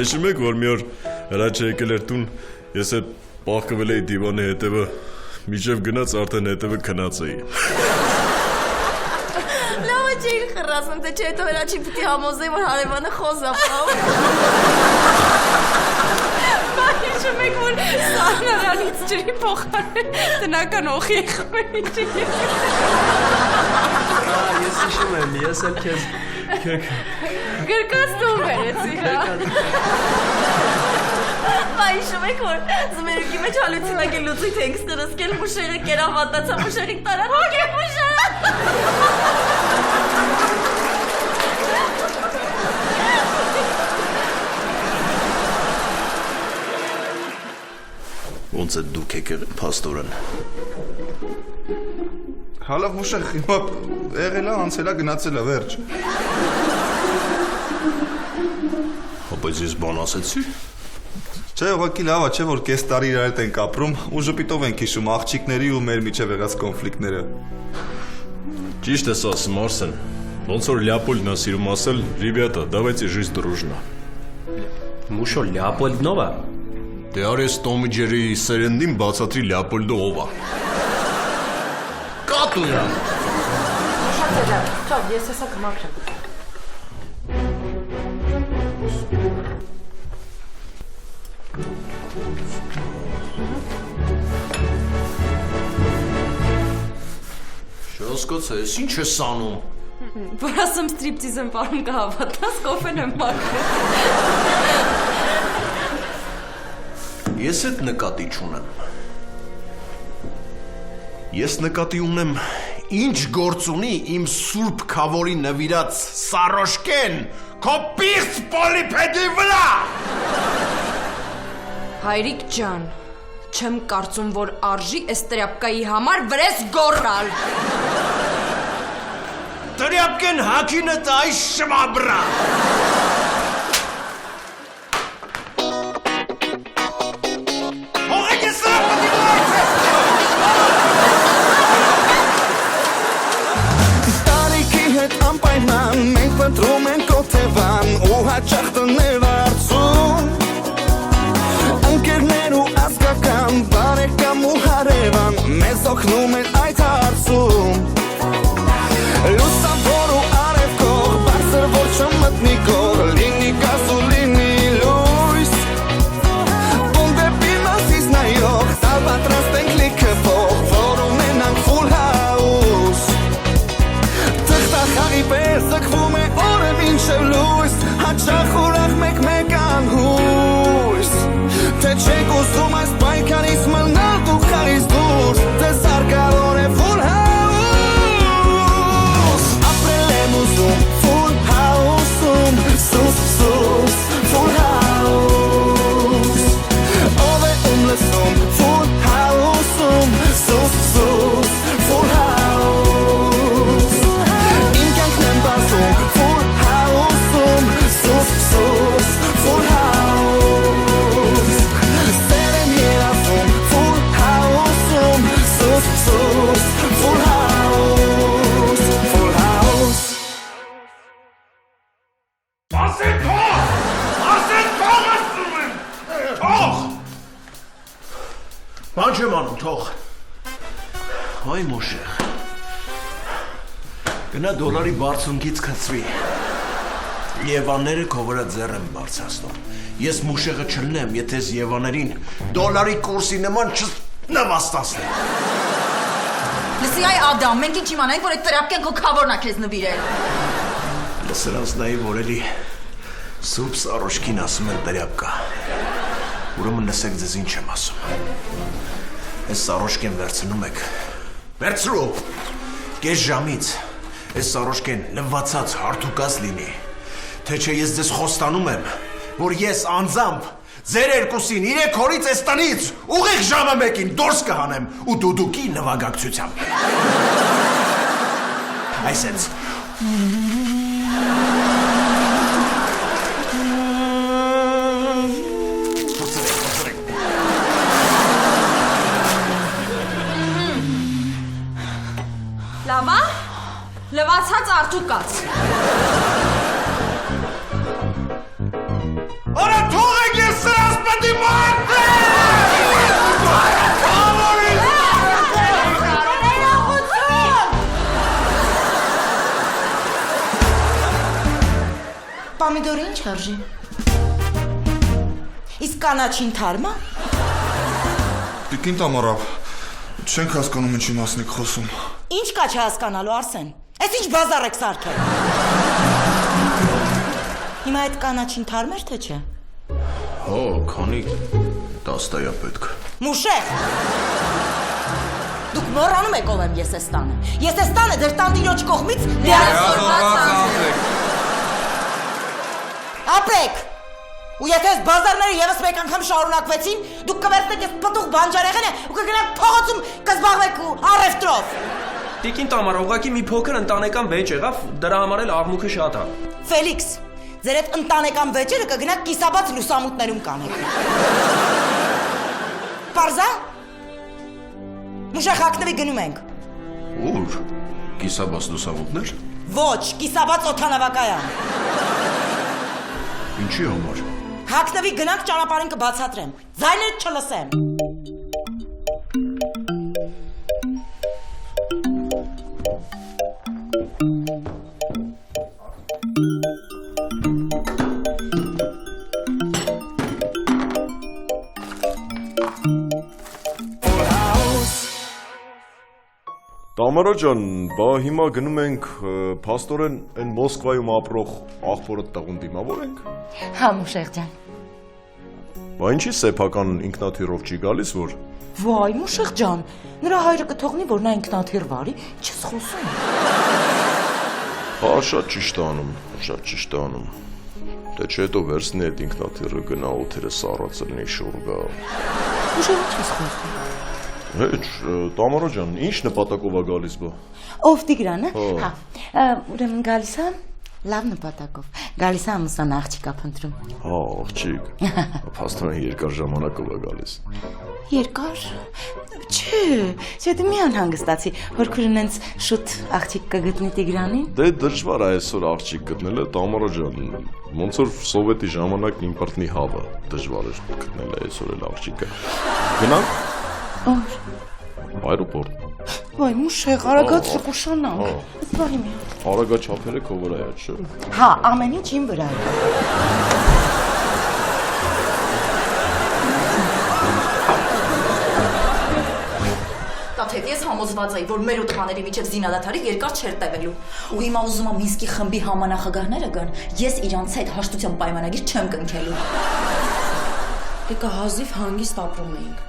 Հիշում եք, որ մի օր Հրաչը եկել էր տուն, ես էլ պաղկվել էի դիվանի հետևը, մինչև գնաց արդեն հետևը քնած էի։ Լավը չէին խռասում, թե չէ հետո Հրաչին պիտի համոզեի, որ հարևանը խոզ ա պահում։ Հիշում եք, որ սահնարանից ջրի փոխարեն տնական օխի է խմել ջրի։ Ես հիշում եմ, ես էլ քեզ Գրկած տուն բերեցի, հա։ Հիշում եք, որ զմերուկի մեջ հալուցինագել լուծույթ ենք սկրսկել, մուշեղը կերան վատացա, մուշեղիկ տարան, հոգ է մուշեղը։ Ոնց է դուք եկել փաստորեն։ Հալավ մուշեղ, հիմա եղել է, անցել է, գնացել է, վերջ։ Բայց ես բան ասեցի։ Չէ, ուղղակի լավ է, չէ, որ կես տարի իրար հետ ենք ապրում, ու ժպիտով ենք հիշում աղջիկների ու մեր միջև եղած կոնֆլիկտները։ Ճիշտ ես ասում, Արսեն, ոնց որ Լեոպոլդն է սիրում ասել, «Ребята, давайте жизнь дружно»։ Մուշո Լեոպոլդնովա։ Դե արես Տոմի Ջերի սերնդին բացատրի Լեոպոլդը ով է։ Կատու է։ Շատ է լավ, ճավ, ես հեսա կմաքրեմ։ Շոսկոց ես, ինչ ես անում։ Որ ասում ստրիպտիզ եմ պարում կհավատաս, կոֆեն եմ մաքրում։ Ես էդ նկատի չունեմ։ Ես նկատի ունեմ, ինչ գործ ունի իմ սուրբ քավորի նվիրած Սարոշկեն, քո պիղծ պոլիպեդի վրա։ Հայրիկ ջան, չեմ կարծում, որ արժի էս տրյապկայի համար վրես գոռալ։ Տրյապկեն հակինը տայ շմաբրա։ Ընտրում են կոթևան ու հաճախ տներ արծում Ընկերներ ու ազգական, բարեկամ ու հարևան Մեզ օգնում են այդ հարցում Լուսավոր ու արևկող, բարձր որ չմտնի կող Լինի գազ ու լինի լույս Ում դեպի մասից նայող, տալ պատրաստ ենք լիքը փող Որ ունենանք full house Թղթախաղի պես զգվում է մինչև լույս, հաճախ ուրախ մեկ անհույս Թե չեք ուզում այս պայքարից մնալ դուք խաղից դուրս Ձեզ հարկավոր է full house Ապրել եմ ուզում full house-ում Սուս, full house Ով է լսում full house-ում Սուս, full house Իմ կյանքն եմ բազում full house Սերեմ երազում full house-ում Սուս, full house Full house Ասեն թող ասում եմ Թող Բան չեմ անում, թող Այ մոշեղ Գնա դոլարի բարձունքից կծվի Եվանները քո վրա ձեռ եմ բարձրացնում Ես մուշեղը չլնեմ, եթե ես Եվաներին դոլարի կուրսի նման չնվաստացնեմ Լսի այ Ադամ, մենք ինչ իմանանք, որ այդ տրապկեն քո քավորն ա քեզ նվիրել Լսրանց նայի, որ էլի Սուրբ Սարոշկին ասում են տրյապկա Ուրեմն լսեք ձեզ ինչ եմ ասում Այս Սարոշկեն վերցնում եք Վերցրու Կես ժամից Այս Սարոշկեն լվացած հարթուկած լինի Թե չէ ես ձեզ խոստանում եմ, որ ես անձամբ ձեր երկուսին 3 օրից այս տնից ուղիղ ժամը 1-ին դուրս կհանեմ ու դուդուկի նվագակցությամբ։ Այսենց Լավա Բացած արդուկած։ Արա թողեք ես սրած պետի մարդ Պամիդորը ինչ արժի։ Իսկ կանաչին թարմա։ Տիկին Տամարա, չենք հասկանում ինչի մասն եք խոսում։ Ինչ կա չհասկանալու Արսեն։ Էս ինչ բազար եք սարքել։ Հիմա այդ կանաչին թարմեր թե չէ։ Հո, քանի տաստայա պետք։ Մուշեղ։ Դուք մոռանում եք ով եմ ես էս տանը։ Ես էս տանը դեր տանտիրոջ կողմից ապրեք։ Ու եթե այս բազարները եւս մեկ անգամ շարունակվեցին, դուք կվերցնեք այս պտուղ բանջարեղենը ու կգնաք փողոցում կզբաղվեք առևտրով։ Տիկին Տամարա, ուղղակի մի փոքր ընտանեկան վեճ եղավ, դրա համար էլ աղմուկը շատ է։ Ֆելիքս, ձեր այդ ընտանեկան վեճերը կգնաք կիսաբաց լուսամուտներում կանեք։ Պարզա։ Մուշեղ հագնվի գնում ենք։ Ուր, կիսաբաց լուսամուտներ։ Ոչ, կիսաբաց օդանավակայան։ Ինչի համար։ Հագնվի գնանք ճանապարհին կբացատրեմ։ Ձայները չլսեմ։ Տամարա ջան, բա հիմա գնում ենք փաստորեն այն Մոսկվայում ապրող աղբորը տղուն դիմավորենք։ Հա, Մուշեղ ջան։ Բա ինչի սեփական ինքնաթիռով չի գալիս, որ Վայ, Մուշեղ ջան, նրա հայրը կթողնի, որ նա ինքնաթիռ վարի, չես խոսում։ հա շատ ճիշտ է անում, շատ ճիշտ է անում։ Դե չէ հետո վերցնի այդ ինքնաթիռը գնա օթերը սառացնի շուռ գա։ Մուշեղ չես խոսում։ Հեչ, Տամարա ջան, ինչ նպատակով է գալիս բա։ Ով Տիգրանը։ Հա, ուրեմն գալիս է լավ նպատակով։ Գալիս է ամուսան աղջիկա փնտրում։ Հա, աղջիկ։ Փաստորեն երկար ժամանակով է գալիս։ Երկար։ Չէ, դու մի անհանգստացի, որ քուրնենց շուտ աղջիկ կգտնի Տիգրանին։ Դե դժվար է այսօր աղջիկ գտնելը, Տամարա ջան։ Ոնց որ սովետի ժամանակ իմպորտնի հավը դժվար էր գտնել այսօր էլ աղջիկը։ Գնանք։ Օր։ Այրոպորտ։ Վայ, Մուշեղ, արագած շուշանանք։ Բարի մի։ Արագաչափերը քո վրա է, չէ՞։ Հա, ամեն ինչ իմ վրա է։ Տաթև ես համոզված էի, որ մեր օտաների միջև զինադադարի երկար չէր տևելու։ Ու հիմա ուզում եմ Մինսկի խմբի համանախագահները գան, ես իրանց հետ հաշտության պայմանագիր չեմ կնքելու։ Դեկա հազիվ հանգիստ ապրում էինք։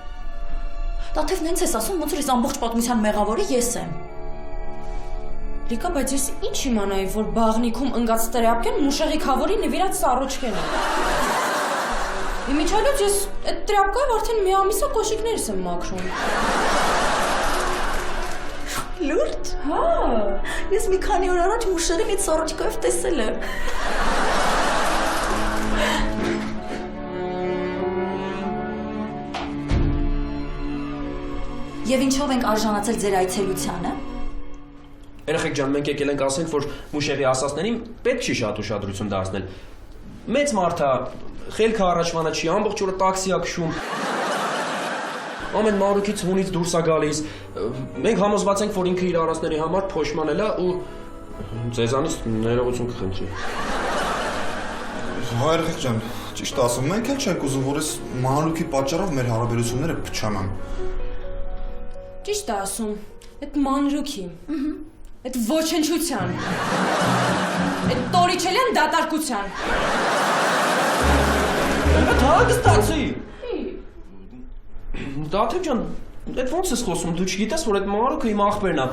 Տաթևն հենց ես ասում, ոնց որ այս ամբողջ պատմության մեղավորը ես եմ։ Լիկա, բայց ես ինչ իմանայի, որ բաղնիքում ընկած տրապկեն Մուշեղի քավորի նվիրած սառոչքեն է։ Իմիջիալոց ես այդ տրապկայով արդեն մի ամիսա կոշիկներս եմ մաքրում։ Լուրջ։ Հա։ Ես մի քանի օր առաջ Մուշեղին այդ սառոչքով տեսել եմ։ Եվ ինչով ենք արժանացել ձեր այցելությանը։ Երեխեք ջան, մենք եկել ենք ասենք, որ Մուշեղի ասածներին պետք չի շատ ուշադրություն դարձնել։ Մեծ մարդ է, խելքը առաջվանա չի, ամբողջ օրը տաքսի է քշում։ Ամեն մանրուքից հունից դուրս է գալիս։ Մենք համոզված ենք, որ ինքը իր արածների համար փոշմանել է ու ձեզանից ներողություն կխնդրի։ Հա, երեխեք ջան, ճիշտ ասում, մենք էլ չենք ուզում, որ այս մանրուքի պատճառով մեր հարաբերությունները փչանան։ Ճիշտ է ասում, այդ մանրուքի, այդ ոչնչության, այդ տորիչելյան դատարկության։ Հագստացի։ Տաթև ջան, այդ ոնց ես խոսում, դու չգիտես, որ այդ մանրուքը իմ աղբերն է։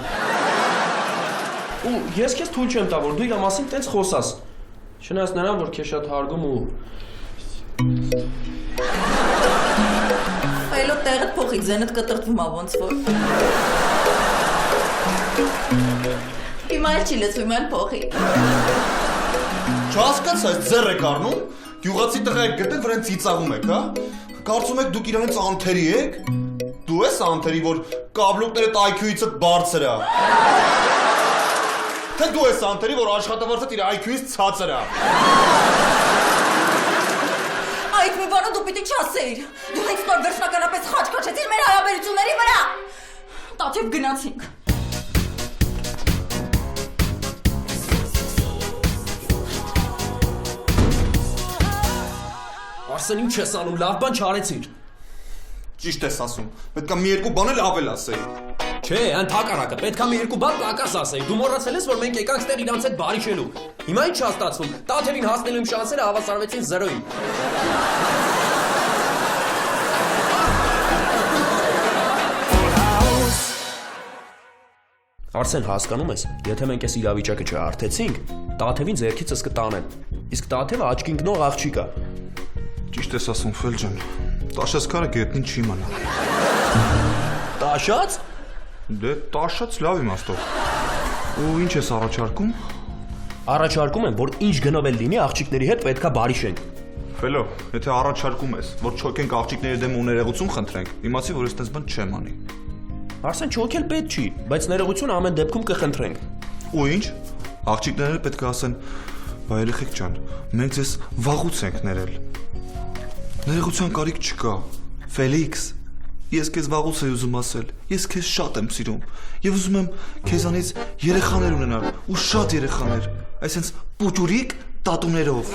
Ու ես քեզ թույլ չեմ տա, որ դու իր մասին տենց խոսաս։ Չնայած նրան, որ քեզ շատ հարգում ու Այլո տեղդ փոխի, ձենդ կտրտվում է ոնց որ։ Հիմա էլ չի լսվում, հիմա էլ փոխի։ Չհասկացա, այս ձեռ եք առնում, գյուղացի տղա եք գտել, վրան ծիծաղում եք, հա։ Կարծում եք դուք իրանից անթերի եք։ Դու ես անթերի, որ կաբլուկները IQ-իցդ բարձր է։ Թե դու ես անտերի, որ աշխատավարձը իր IQ-ից ցածր է։ Այդ մի բանը դու պիտի չասեիր։ Դու հենց նոր վերջնականապես խաչ քաշեցիր մեր հարաբերությունների վրա։ Տաթև գնացինք։ Արսեն, ինչ ես անում, լավ բան չարեցիր։ Ճիշտ ես ասում։ Պետք է մի երկու բան էլ ավել ասեի։ Չէ, ընդհակառակը, պետք է մի երկու բան պակաս ասեի։ Դու մոռացել ես, որ մենք եկանք ստեղ իրանց հետ բարիչելու։ Հիմա ինչ չա ստացվում։ Տաթևին հասնելու իմ շանսերը հավասարվեցին 0-ին։ Արսեն, հասկանում ես, եթե մենք այս իրավիճակը չհարթեցինք, Տաթևին ձեռքիցս կտանեն։ Իսկ Տաթևը աչքին կնող աղջիկ է։ Ճիշտ ես ասում, Ֆելջան։ Տաշած քարը գետնին չի մնա։ Տաշած։ Դե տաշած լավ իմաստով։ Ու ինչ ես առաջարկում։ Առաջարկում եմ, որ ինչ գնով էլ լինի, աղջիկների հետ պետքա բարիշենք։ Ֆելո, եթե առաջարկում ես, որ չոքենք աղջիկների դեմ ու ներողություն խնդրենք, իմացի, որ այստենց բան չեմ անի։ Արսեն, չոքել պետք չի, բայց ներողություն ամեն դեպքում կխնդրենք։ Ու ինչ։ Աղջիկները պետք է ասեն. «Բայ երեխեք ջան, մենք ձեզ վաղուց ենք ներել»։ Ներողության կարիք չկա։ Ֆելիքս, ես քեզ վաղուց եմ ուզում ասել։ Ես քեզ շատ եմ սիրում եւ ուզում եմ քեզանից երեխաներ ունենալ ու շատ երեխաներ, այսինքն պուճուրիկ տատուներով։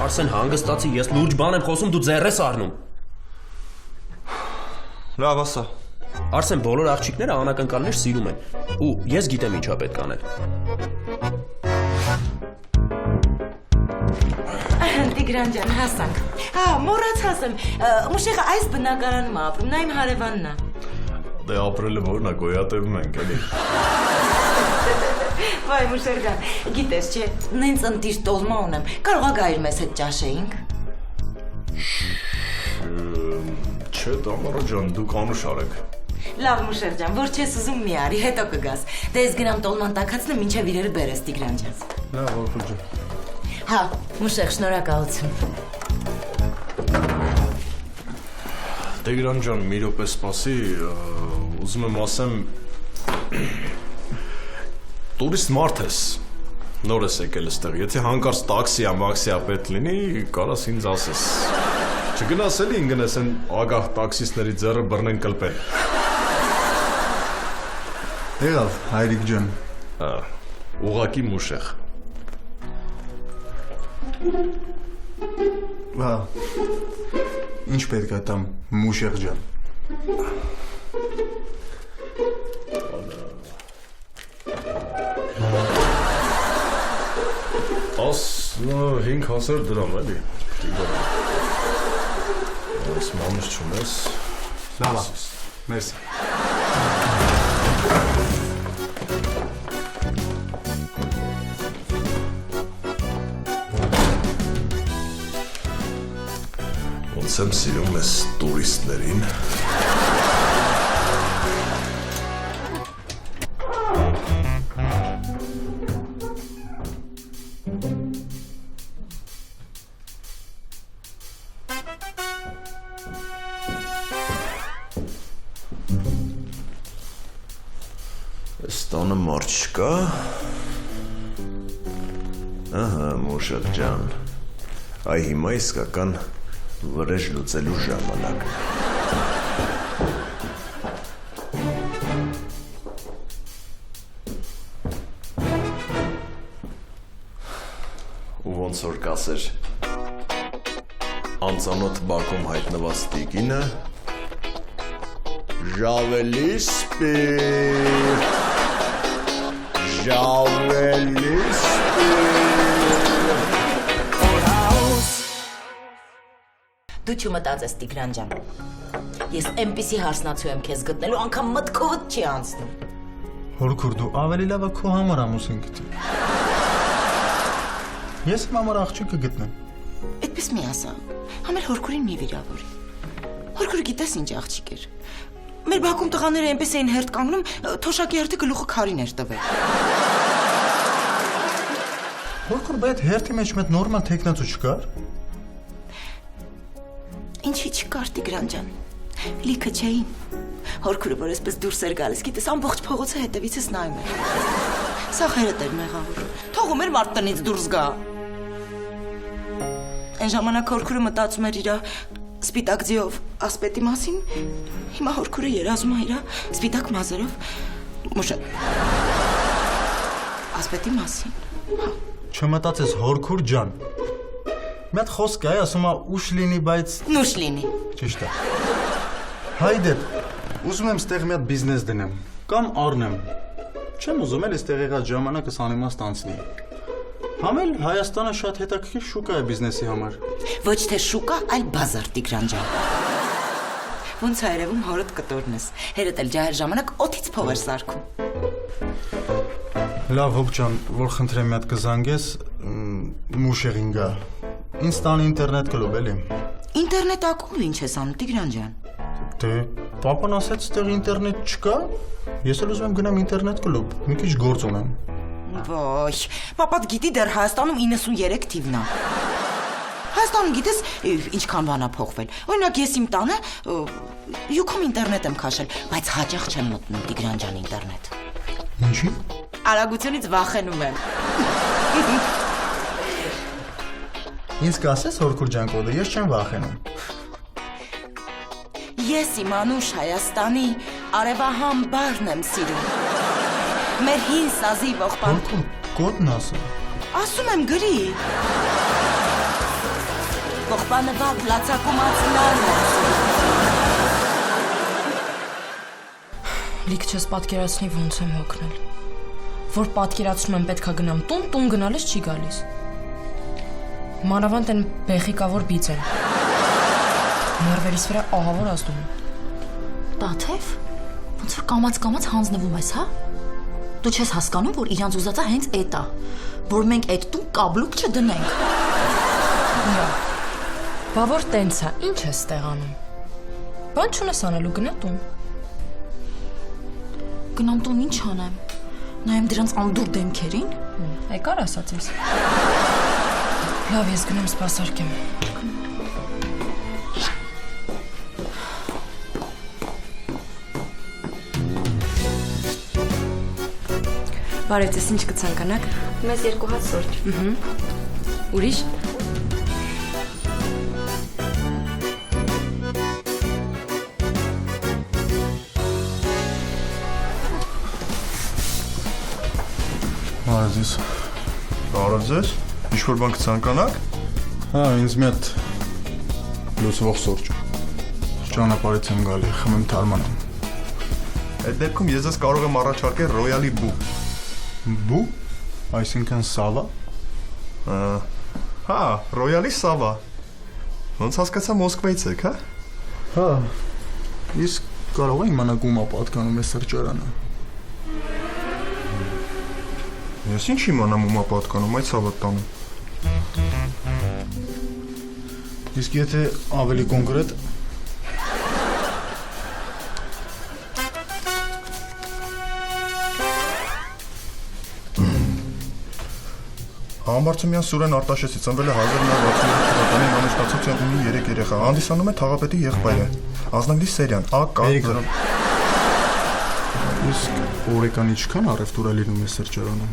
Արսեն, հանգստացի, ես լուրջ բան եմ խոսում, դու ձեռ ես առնում։ Լավ ասա։ Արսեն, բոլոր աղջիկները անակնկալներ սիրում են ու ես գիտեմ ինչա պետք անել։ Տիգրան ջան, հասանք։ Մոռացած եմ, Մուշեղը այս բնակարանում է ապրում, նա իմ հարևանն է։ Դե ապրելը որն է, գոյատևում ենք էլի։ Վայ Մուշեղ ջան, գիտես չէ, նենց ընտիր տոլմա ունեմ, կարող ա գայր մեզ հետ ճաշեինք։ Չէ, Տամարա ջան, դուք անուշ արեք։ Լավ Մուշեղ ջան, որ չես ուզում մի արի, հետո կգաս։ Դե ես գնամ տոլման տաքացնեմ, մինչև իրերը բերես Տիգրան ջան։ Լավ, Որքուր ջան։ Հա, Մուշեղ, շնորհակալություն։ Տիգրան ջան, մի րոպե սպասի, ուզում եմ ասեմ տուրիստ մարդ ես, նոր ես եկել այստեղ, եթե հանկարծ տաքսիա, մաքսիա պետք լինի, կարաս ինձ ասես։ Չգնաս էլի ինգնես են ագահ տաքսիստների ձեռը բռնեն կլպեն։ Եղավ, հայրիկ ջան։ Ուղակի Մուշեղ։ Հա։ Ինչ պետք է տամ, Մուշեղ ջան։ Աս 5,000 դրամ էլի։ Այս մանուս չունես։ Լավ, մերսի։ Ոնց եմ սիրում ես տուրիստներին։ Այս տանը մարդ չկա։ Ահա, Մուշեղ ջան, այ հիմա իսկական վրեժ լուծելու ժամանակ։ Ու ոնց որ կասեր անծանոթ բակում հայտնված տիկինը Ժավելի սպիրտ, ժավելի Դու չմտածես Տիգրան ջան։ Ես այնպիսի հարսնացու եմ քեզ գտնելու, անգամ մտքովդ չի անցնում։ Հորքուր, դու ավելի լավ է քո համար ամուսին գտի։ Ես իմ համար աղջիկ կգտնեմ։ Այդպես մի ասա։ Համեր հորքուրին մի վիրավորի։ Հորքուրը գիտես ինչ աղջիկ էր։ Մեր բակում տղաները այնպես էին հերթ կանգնում, թոշակի հերթը գլուխը քարին էր տվել։ Հորքուր, բայց հերթի մեջ մեծ նորմալ տեխնացու չկար։ Ինչի չկար Տիգրան ջան։ Լիքը չէին։ Հորքուրը որ այսպես դուրս էր գալիս, գիտես ամբողջ փողոցը հետևիցս նայում էր։ Սա խերետ էր մեղավոր։ Թողում էր մարդ տնից դուրս գա։ Այն ժամանակ հորքուրը մտածում էր իր սպիտակ ձիով ասպետի մասին, հիմա հորքուրը երազում է իր սպիտակ մազերով մուշը ասպետի մասին։ Չմտածես հորքուր ջան։ Մի հատ խոսք է, ասում է ուշ լինի, բայց Նուշ լինի։ ճիշտ է։ Հայդետ, ուզում եմ ստեղ մի հատ բիզնես դնեմ կամ առնեմ։ Չեմ ուզում էլ այստեղ եղած ժամանակս անիմաստ անցնի։ Համ էլ Հայաստանը շատ հետաքրքիր շուկա է բիզնեսի համար։ Ոչ թե շուկա, այլ բազար Տիգրան ջան։ Ոնց է երևում հորդ կտորն ես։ Հերդ էլ ջահեր ժամանակ օթից փող էր սարքում։ Լավ հոբ ջան, որ խնդրեմ մի հատ կզանգես, մուշեղին գա։ Ինձ տան ինտերնետ կլուբ էլի։ Ինտերնետ ակումբ ինչ ես անում Տիգրան ջան։ Դե, պապան ասեց ստեղ ինտերնետ չկա։ Ես էլ ուզում եմ գնամ ինտերնետ կլուբ, մի քիչ գործ ունեմ։ Ոյ, պապատ գիտի դեռ Հայաստանում 93 թիվն է։ Հայաստանում գիտես ինչքան բան է փոխվել։ Օրինակ ես իմ տանը յուքում ինտերնետ եմ քաշել, բայց հաճախ չեմ մտնում Տիգրան ջան ինտերնետ։ Ինչի՞։ Արագությունից վախենում եմ։ Ինձ կասես հորքուր ջան կոդը, ես չեմ վախենում։ Ես իմ անուշ Հայաստանի արևահամ բարն եմ սիրում։ Մեր հին սազի ողբան։ Հորքուր, կոդն ասա։ Ասում եմ գրի։ Ողբանվալ լացակումացնալն եմ սիրում։ Լիք չես պատկերացնի ոնց եմ հոգնել։ Որ պատկերացնում եմ պետքա գնամ տուն գնալիս չի գալիս։ Մանավանդ են բեխիկավոր բիծ են։ Ներվերիս վրա ահավոր ազդում։ Տաթև, ոնց որ կամած հանձնվում ես, հա։ Դու չես հասկանում, որ իրանց ուզածը հենց էդ է, որ մենք այդ տուն կաբլուկ չդնենք։ Բա որ տենց է, ինչ ես ստեղանում։ Բան չունես անելու գնա տուն։ Գնամ տուն ինչ անեմ։ Նայեմ դրանց անդուր դեմքերին։ Եկար ասացես։ Լավ, ես գնամ սպասարկեմ։ Բարև ձեզ, ինչ կցանկանաք։ Մեզ 2 հատ սուրճ։ Ուրիշ։ Բարև ձեզ։ Բարև ձեզ։ Ինչ-որ բան կցանկանաք։ Հա, ինձ մի հատ լուսվող սուրճ։ Ճանապարհից եմ գալի, խմեմ թարմանամ։ Այդ դեպքում ես ձեզ կարող եմ առաջարկել Royal-ի բու։ Բու, այսինքն սավա։ Հա, Royal-ի սավա։ Ոնց հասկացա Մոսկվայից եք, հա։ Հա։ Իսկ կարող եմ իմանալ ում է պատկանում է սրճարանը։ Ես ինչ իմանամ ում է պատկանում այդ սավը տանում։ Իսկ եթե ավելի կոնկրետ Համբարձումյան Սուրեն Արտաշեսի ծնվել է 1967 թվականին, ամուսնացած ունի 3 երեխա, հանդիսանում է թաղապետի եղբայրը, Ազնագլի Սերյան, ԱԿ։ Իսկ օրեկան ինչքան առևտուր է լինում է սրճարանում։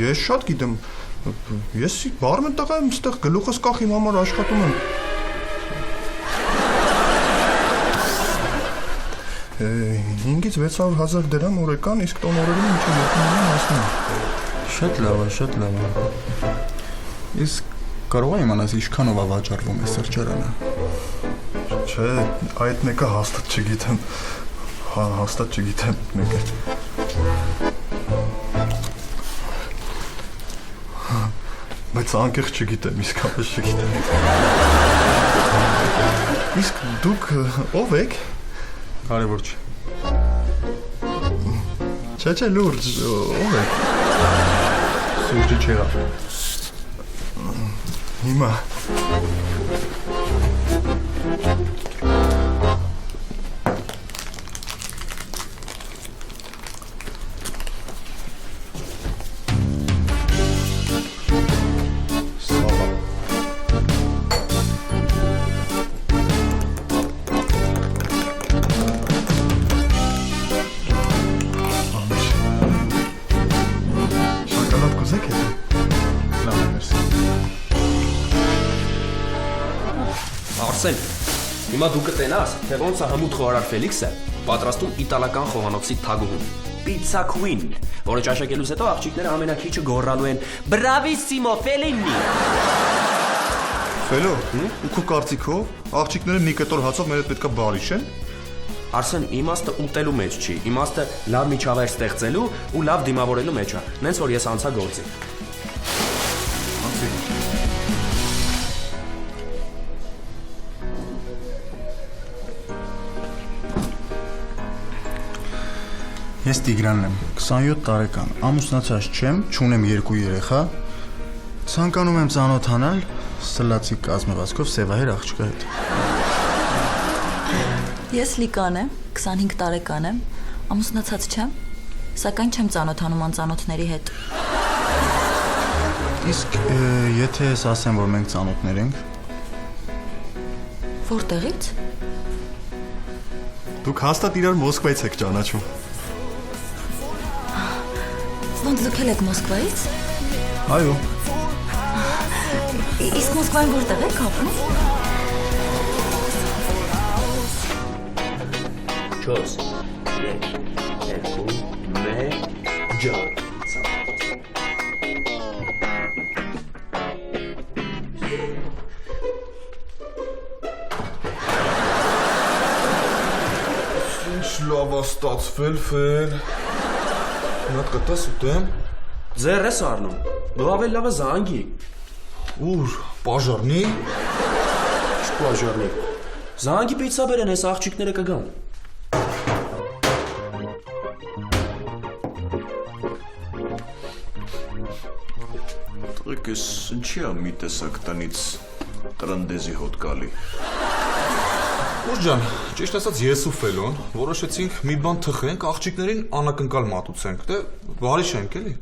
Ես շատ գիտեմ, ես բարմեն տղա եմ, ստեղ գլուխս կախ իմ համար աշխատում եմ։ 5-ից 600 հազար դրամ օրեկան, իսկ տոն օրերին մինչև 2 միլիոն հասնում։ Շատ լավ է, շատ լավ է։ Իսկ կարող եմ իմանալ ինչքանով է վաճառվում է սրճարանը։ Չէ, այդ մեկը հաստատ չգիտեմ։ Հա, հաստատ չգիտեմ մեկը։ Բայց անկեղծ չգիտեմ, իսկապես չգիտեմ։ Իսկ դուք ով եք։ Կարևոր չէ։ Չէ, լուրջ, ով եք։ Սուրճի չեղավ։ Հիմա Արսեն, հիմա դու կտենաս, թե ոնց է հմուտ խոհարար Ֆելիքսը պատրաստում իտալական խոհանոցի թագուհուն։ Pizza Queen, որը ճաշակելուց հետո աղջիկները ամենակիչը գոռալու են Bravissimo Fellini։ Ֆելո, ու քո կարծիքով աղջիկները մի կտոր հացով մեր հետ պետքա բարիշ են։ Արսեն, իմաստը ուտելու մեջ չի, իմաստը լավ միջավայր ստեղծելու ու լավ դիմավորելու մեջ է։ Նենց որ ես անցա գործի։ Ես Տիգրանն եմ, 27 տարեկան, ամուսնացած չեմ, չունեմ 2 երեխա, ցանկանում եմ ծանոթանալ սլացի կազմվածքով սևահեր աղջկա հետ։ Ես Լիկան եմ, 25 տարեկան եմ, ամուսնացած չեմ, սակայն չեմ ծանոթանում անծանոթների հետ։ Իսկ եթե ես ասեմ, որ մենք ծանոթներ ենք, Որտեղից։ Դուք հաստատ իրար Մոսկվայից եք ճանաչում։ Ոնց դուք եք Մոսկվայից։ Այո։ Իսկ Մոսկվայում որտեղ եք ապրում։ 4 ջան։ Ինչ լավ է ստացվել, Ֆել։ Նա կտաս ուտեմ։ Ձեռ ես առնում։ Դու ավելի լավ է զանգի։ Ուր, պաժարնի։ Չպաժարնի։ Զանգի պիցա բերեն, այս աղջիկները կգան։ Տղեկ ես ինչի է մի տեսակ տնից տրնդեզի հոտ գալի։ Ուր ջան, ճիշտ ասած ես ու Ֆելոն որոշեցինք մի բան թխենք, աղջիկներին անակնկալ մատուցենք, դե բարիշ ենք էլի։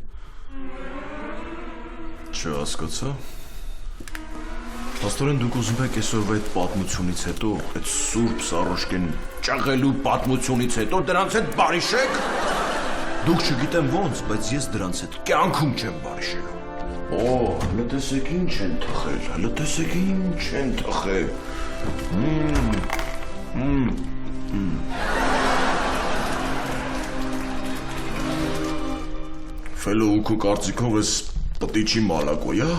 Չհասկացա։ Աստորեն դուք ուզում եք այսօրվա այդ պատմությունից հետո, այդ Սուրբ Սառոշկեն ճաղելու պատմությունից հետո դրանց հետ բարիշեք։ Դուք չգիտեմ ոնց, բայց ես դրանց հետ կյանքում չեմ բարիշելու։ Օ, հələ տեսեք ինչ են թխել, հələ տեսեք ինչ են թխել։ Ֆելո ու քո կարծիքով ես պտիչի մալակոյա։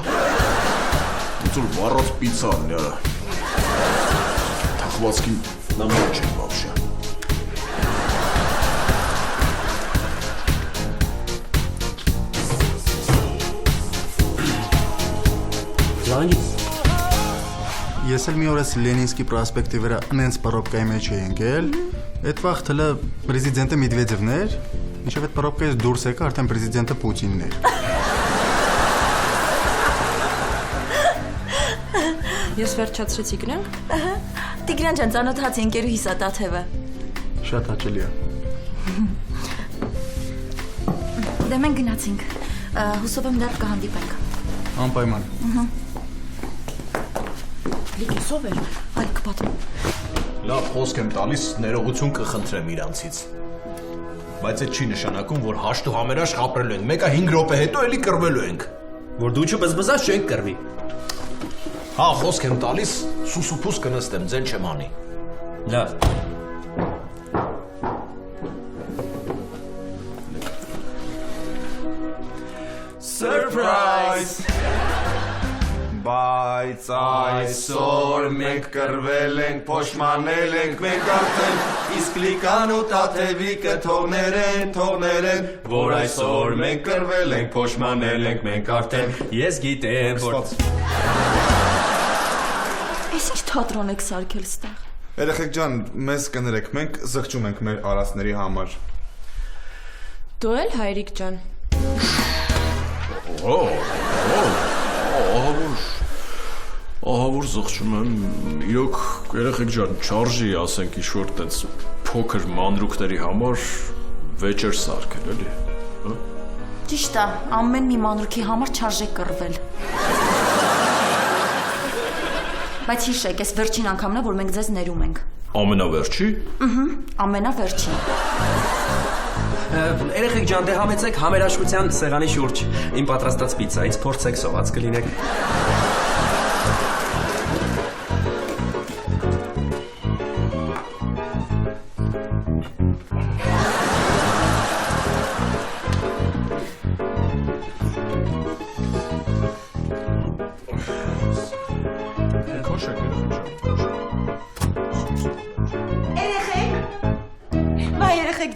Ոնց որ վառած պիցան է։ Թխվածքին նման չեն բավշա։ Զանգի։ Ես էլ մի օրս Լենինսկի պրոսպեկտի վրա նենց պարոպկայի մեջ էի ընկել, այդ վաղ թլը պրեզիդենտը Մեդվեդևն էր, ինչև այդ պարոպկայից դուրս եկա արդեն պրեզիդենտը Պուտինն էր։ Ես վերջացրեցի գնանք։ Ահա, Տիգրան ջան, ծանոթացի ընկերուհիս է Տաթևը։ Շատ հաճելի է։ Դե մենք գնացինք։ Հուսով եմ դեռ կհանդիպենք։ Անպայման։ Լիկիսով էր, այլ կպատմում։ Լավ խոսք եմ տալիս, ներողություն կխնդրեմ իրանցից։ Բայց այդ չի նշանակում, որ հաշտ ու համերաշխ ապրելու ենք։ Մեկը 5 րոպե հետո էլի կռվելու ենք։ Որ դու չբզբզած չենք կռվի։ Հա, խոսք եմ տալիս, սուսուփուս կնստեմ, ձեն չեմ անի։ Լավ։ Surprise! Բայց այսօր մենք կռվել ենք, փոշմանել ենք, մենք արդեն իսկ Լիկան ու Տաթևիկը թողներ են, որ այսօր մենք կռվել ենք, փոշմանել ենք, մենք արդեն Ես գիտեմ, որ Ես ինչ թատրոն եք սարքել ստեղ։ Երեխեք ջան, մեզ կներեք, մենք զղջում ենք մեր արածների համար։ Դու էլ հայրիկ ջան։ Ահա որ զղջում եմ, իրոք երեխեք ջան, չարժի ասենք ինչ-որ տենց փոքր մանրուքների համար վեճեր սարքել, էլի, հա? Ճիշտ է, ամեն մի մանրուքի համար չարժե կռվել։ Բայց հիշեք, այս վերջին անգամն է, որ մենք ձեզ ներում ենք։ Ամենավերջի։ Ամենավերջին։ Երեխեք ջան, դե համեցեք համերաշխության սեղանի շուրջ։ Իմ պատրաստած պիցայից փորձեք սոված կլինեք։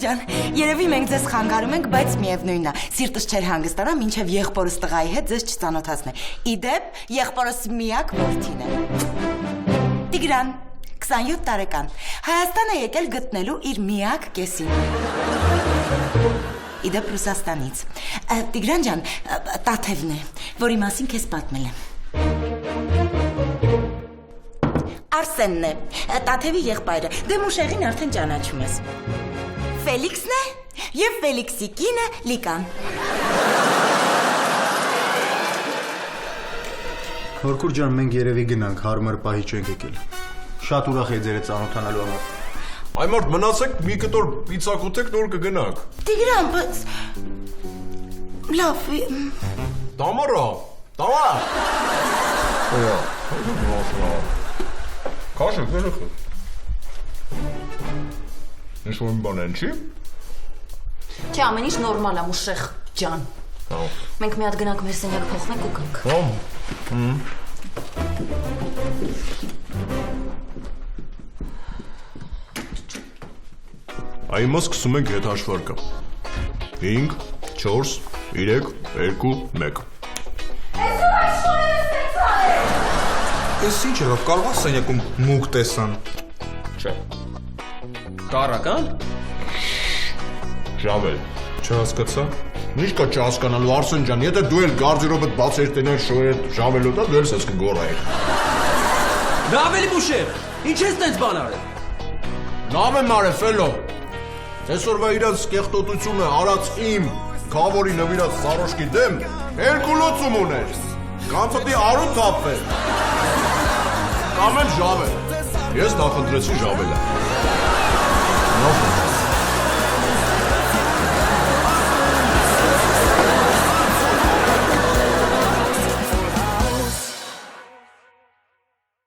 ջան, երևի մենք ձեզ խանգարում ենք, բայց միևնույնն է, սիրտս չէր հանգստանա, մինչև եղբորս տղայի հետ ձեզ չծանոթացնե։ Իդեպ, եղբորս միակ որդին է։ Տիգրան, 27 տարեկան, Հայաստան է եկել գտնելու իր միակ կեսին։ Իդեպ Ռուսաստանից։ Տիգրան ջան, Տաթևն է, որի մասին քեզ պատմել եմ։ Արսենն է, Տաթևի եղբայրը, դե Մուշեղին արդեն ճանաչում ես։ Ֆելիքսն է և Ֆելիքսի կինը Լիկան։ Հորքուր ջան, մենք երևի գնանք, հարմար պահի չենք եկել։ Շատ ուրախ է ձեր հետ ծանոթանալու համար։ Այ մարդ մնացեք մի կտոր պիցա կուտեք նոր կգնաք։ Տիգրան, բայց… Լավ… Տամարա, տամա։ Քաշեք, վերախեք։ Ինչ-որ մի բան են չի։ Չէ, ամեն ինչ նորմալ է, Մուշեղ ջան։ Մենք մի հատ գնանք մեր սենյակ փոխենք ու գանք։ Այ հիմա սկսում ենք հետ հաշվարկը։ 5, 4, 3, 2, 1։ Էս ինչ եղավ, կարող է սենյակում մուկ տեսան։ Չէ։ Կարական։ Ժավել։ Չհասկացա։ Ինչ կա չհասկանալու, Արսեն ջան, եթե դու էլ գարձիրոբդ բացեր տենար շոյեր ժավելու դա դու էլ սես կգորայիր։ Նավելի Մուշեղ, ինչ ես տենց բան արել։ Լավ եմ արել, ֆելո։ Այսօրվա իրանց կեղտոտությունը արած իմ քավորի նվիրած Սարոշկի դեմ երկու լուծում ուներ։ Կամ պետք է արու թափվել։ Կամ էլ ժավել։ Ես նախընտրեցի ժավելը։